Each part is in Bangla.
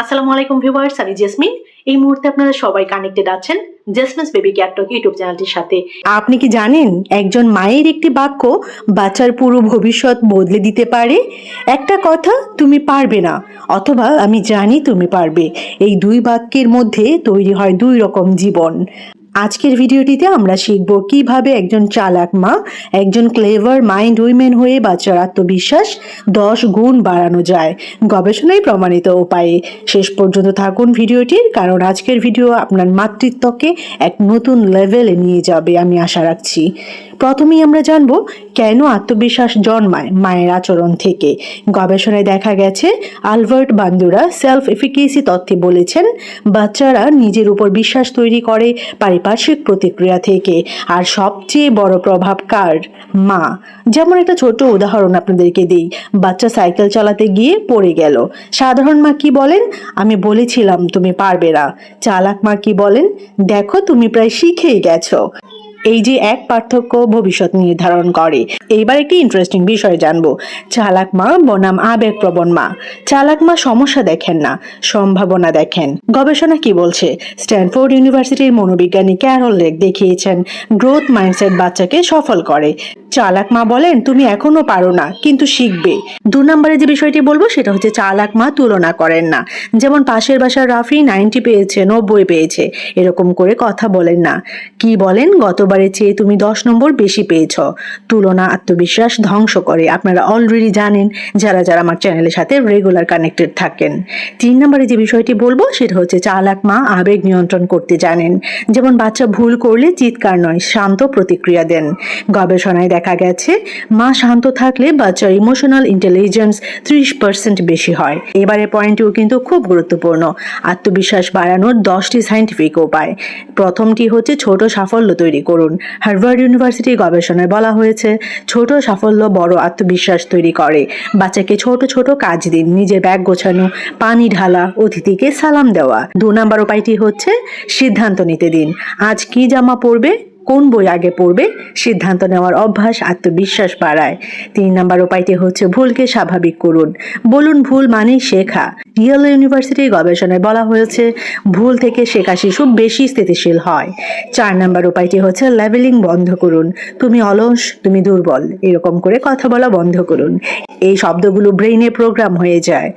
আসসালামু আলাইকুম ভিউয়ার্স, আমি জেসমিন। এই মুহূর্তে আপনারা সবাই কানেক্টেড আছেন জেসমিনস বেবি কেয়ার টক ইউটিউব চ্যানেলটির সাথে। আপনি কি জানেন একজন মায়ের একটি বাক্য বাচ্চার পুরো ভবিষ্যৎ বদলে দিতে পারে? একটা কথা, তুমি পারবে না, অথবা আমি জানি তুমি পারবে, এই দুই বাক্যের মধ্যে তৈরি হয় দুই রকম জীবন। আজকের ভিডিওটিতে আমরা শিখব কিভাবে একজন চালাক মা, একজন ক্লেভার মাইন্ড উইমেন হয়ে বাচ্চার আত্মবিশ্বাস 10 গুণ বাড়ানো যায় গবেষণায় প্রমাণিত উপায়ে। শেষ পর্যন্ত থাকুন ভিডিওটির, কারণ আজকের ভিডিও আপনার মাতৃত্বকে এক নতুন লেভেলে নিয়ে যাবে, আমি আশা রাখছি। প্রথমেই আমরা জানব কেন আত্মবিশ্বাস জন্মায় মায়ের আচরণ থেকে। গবেষণায় দেখা গেছে, আলবার্ট বান্দুরা সেলফ এফিকেসি তত্ত্বে বলেছেন, বাচ্চারা নিজের উপর বিশ্বাস তৈরি করে পারিপার্শ্বিক প্রতিক্রিয়া থেকে, আর সবচেয়ে বড় প্রভাব কার? মা। যেমন একটা ছোট উদাহরণ আপনাদেরকে দিই, বাচ্চা সাইকেল চালাতে গিয়ে পড়ে গেল। সাধারণ মা কি বলেন? আমি বলেছিলাম তুমি পারবে না। চালাক মা কি বলেন? দেখো তুমি প্রায় শিখেই গেছো। এই যে এক পার্থক্য ভবিষ্যৎ নির্ধারণ করে। এইবার একটি ইন্টারেস্টিং বিষয় জানবো, চালাক মা বনাম আবেগপ্রবণ মা। চালাক মা সমস্যা দেখেন না, সম্ভাবনা দেখেন। গবেষণা কি বলছে? স্ট্যানফোর্ড ইউনিভার্সিটির মনোবিজ্ঞানী ক্যারল লেক দেখিয়েছেন গ্রোথ মাইন্ডসেট বাচ্চাকে সফল করে। চালাক মা বলেন তুমি এখনো পারো না, কিন্তু শিখবে। 2 নম্বরে যে বিষয়টি বলবো সেটা হচ্ছে, চালাক মা তুলনা করেন না। যেমন পাশের বাসার রাফি 90 পেয়েছে, 90 পেয়েছে, এরকম করে কথা বলেন না। কি বলেন? গতবারের চেয়ে তুমি 10 নম্বর বেশি পেয়েছ। তুলনা আত্মবিশ্বাস ধ্বংস করে, আপনারা অলরেডি জানেন যারা যারা আমার চ্যানেলের সাথে রেগুলার কানেক্টেড থাকেন। 3 নম্বরে যে বিষয়টি বলবো সেটা হচ্ছে, চালাক মা আবেগ নিয়ন্ত্রণ করতে জানেন। যেমন বাচ্চা ভুল করলে চিৎকার নয়, শান্ত প্রতিক্রিয়া দেন। গবেষণায় দেখা গেছে, মা শান্ত থাকলে বাচ্চার ইমোশনাল ইন্টেলিজেন্স 30% বেশি হয়। এবারে পয়েন্টটিও কিন্তু খুব গুরুত্বপূর্ণ। আত্মবিশ্বাস বাড়ানোর 10টি সাইন্টিফিক উপায়। প্রথমটি হচ্ছে ছোট সাফল্য তৈরি করুন। হার্ভার্ড ইউনিভার্সিটি গবেষণায় বলা হয়েছে, ছোট সাফল্য বড় আত্মবিশ্বাস তৈরি করে। বাচ্চাকে ছোট ছোট কাজ দিন, নিজের ব্যাগ গোছানো, পানি ঢালা, অতিথিকে সালাম দেওয়া। 2 নম্বর উপায়টি হচ্ছে, সিদ্ধান্ত নিতে দিন। আজ কি জামা পরবে, কোন বই আগে পড়বে, সিদ্ধান্ত নেওয়ার অভ্যাস আত্মবিশ্বাস বাড়ায়। 3 নম্বর উপায়টি হচ্ছে, ভুলকে স্বাভাবিক করুন। বলুন ভুল মানেই শেখা। ইয়েল ইউনিভার্সিটির গবেষণায় বলা হয়েছে, ভুল থেকে শেখা শিশু বেশি স্থিতিশীল হয়। 4 নম্বর উপায়টি হচ্ছে, লেবেলিং বন্ধ করুন। তুমি অলস, তুমি দুর্বল, এরকম করে কথা বলা বন্ধ করুন। এই শব্দগুলো ব্রেইনে প্রোগ্রাম হয়ে যায়।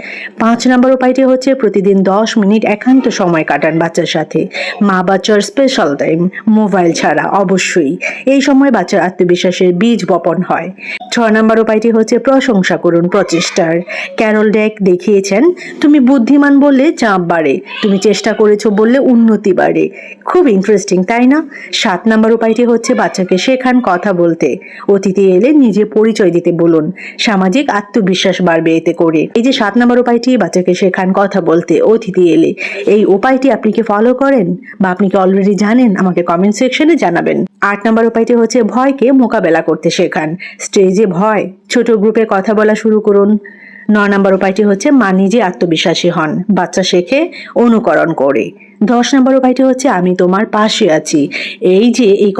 5 নম্বর উপায়টি হচ্ছে, প্রতিদিন 10 মিনিট একান্ত সময় কাটান বাচ্চার সাথে। মা বাচ্চার স্পেশাল টাইম, মোবাইল ছাড়া অবশ্যই। এই সময় বাচ্চার আত্মবিশ্বাসের বীজ বপন হয়। 6 নম্বর উপায়টি হচ্ছে, প্রশংসা করুন প্রচেষ্টার। ক্যারল ডেক দেখিয়েছেন, তুমি বুদ্ধিমান বললে চাপ বাড়ে, তুমি চেষ্টা করেছো বললে উন্নতি বাড়ে। খুব ইন্টারেস্টিং, তাই না? 7 নম্বর উপায়টি হচ্ছে, বাচ্চাকে শেখান কথা বলতে। অতিথি এলে নিজে পরিচয় দিতে বলুন, সামাজিক আত্মবিশ্বাস বাড়বে এতে করে। এই যে 7 নম্বর উপায়টি, বাচ্চাকে শেখান কথা বলতে অতিথি এলে, এই উপায়টি আপনি কি ফলো করেন বা আপনি কি অলরেডি জানেন? আমাকে কমেন্ট সেকশনে জানাবেন। 8 নম্বর উপায়টি হচ্ছে, ভয়কে মোকাবেলা করতে শেখান। স্টেজে ভয়, ছোট গ্রুপে কথা বলা শুরু করুন। 9 নম্বর উপায়টি হচ্ছে, মা নিজে আত্মবিশ্বাসী হন, বাচ্চা শেখে অনুকরণ করে। 10 নম্বর উপায়টি হচ্ছে, আমি তোমার পাশে আছি। এই যে এই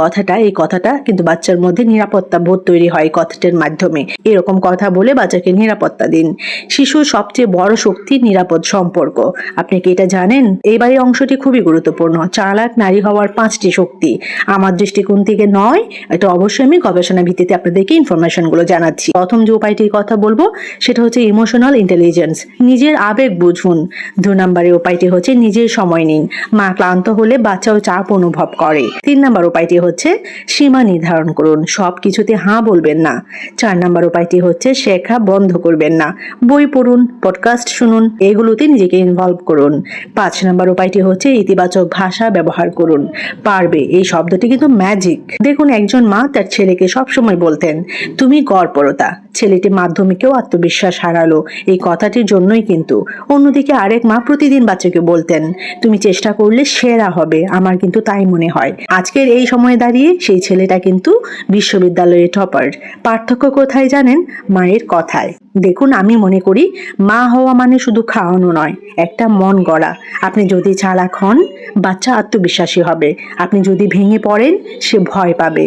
কথাটা কিন্তু বাচ্চার মধ্যে নিরাপত্তা বোধ তৈরি হয় কথাটার মাধ্যমে। এরকম কথা বলে বাচ্চাকে নিরাপত্তা দিন। শিশুর সবচেয়ে বড় শক্তি নিরাপদ সম্পর্ক। আপনি কি এটা জানেন? এইবারের অংশটি খুবই গুরুত্বপূর্ণ। চালাক নারী হওয়ার 5টি শক্তি। আমার দৃষ্টিকোণ থেকে নয়, এটা অবশ্যই আমি গবেষণা ভিত্তিতে আপনাদেরকে ইনফরমেশনগুলো জানাচ্ছি। প্রথম যে উপায়টির কথা বলবো সেটা হচ্ছে ইমোশনাল ইন্টেলিজেন্স, নিজের আবেগ বুঝুন। 2 নম্বরের উপায়টি হচ্ছে, নিজের সময় নিন। মা ক্লান্ত হলে বাচ্চাও চাপ অনুভব করে। 3 নম্বর উপায়টি হচ্ছে, সীমা নির্ধারণ করুন, সব কিছুতে হাঁ বলবেন না। 4 নম্বর উপায়টি হচ্ছে, শেখা বন্ধ করবেন না, বই পড়ুন, পডকাস্ট শুনুন, এগুলোতে নিজেকে ইনভলভ করুন। 5 নম্বর উপায়টি হচ্ছে, ইতিবাচক ভাষা ব্যবহার করুন। পারবে এই শব্দটি কিন্তু ম্যাজিক। দেখুন, একজন মা তার ছেলেকে সবসময় বলতেন, তুমি গড়পড়তা। ছেলেটি মাধ্যমিকেও আত্মবিশ্বাস হারালো এই কথাটির জন্যই কিন্তু। অন্যদিকে আরেক মা প্রতিদিন বাচ্চাকে বলতেন, তুমি চেষ্টা করলে সেরা হবে। আমার কিন্তু তাই মনে হয়। আজকের এই সময়ে দাঁড়িয়ে সেই ছেলেটা কিন্তু বিশ্ববিদ্যালয়ে টপার। পার্থক্য কোথায় জানেন? মায়ের কথায়। দেখুন, আমি মনে করি মা হওয়া মানে শুধু খাওয়ানো নয়, একটা মন গড়া। আপনি যদি চালাক হন, বাচ্চা আত্মবিশ্বাসী হবে। আপনি যদি ভেঙে পড়েন, সে ভয় পাবে।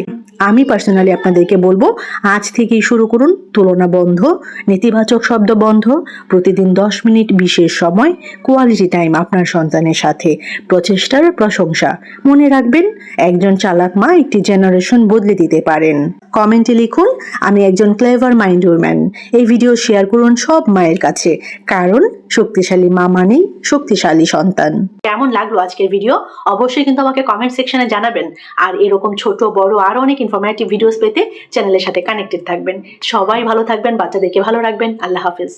আমি পার্সোনালি আপনাদেরকে বলবো আজ থেকেই শুরু করুন তুলনা বন্ধ, নেতিবাচক শব্দ বন্ধ, প্রতিদিন 10 মিনিট বিশেষ সময় কোয়ালিটি টাইম আপনার সন্তানের সাথে, প্রচেষ্টার প্রশংসা। মনে রাখবেন, একজন চালাক মা একটি জেনারেশন বদলে দিতে পারেন। কমেন্টে লিখুন, আমি একজন ক্লেভার মাইন্ড উইম্যান। এই ভিডিও শেয়ার করুন সব মায়ের কাছে, কারণ শক্তিশালী মা মানেই শক্তিশালী সন্তান। কেমন লাগলো আজকের ভিডিও অবশ্যই কিন্তু আমাকে কমেন্ট সেকশনে জানাবেন। আর এরকম ছোট বড় আরো অনেক ইনফরমেটিভ ভিডিওস পেতে চ্যানেলের সাথে কানেক্টেড থাকবেন। সবাই ভালো থাকবেন, বাচ্চাদেরকে ভালো রাখবেন। আল্লাহ হাফেজ।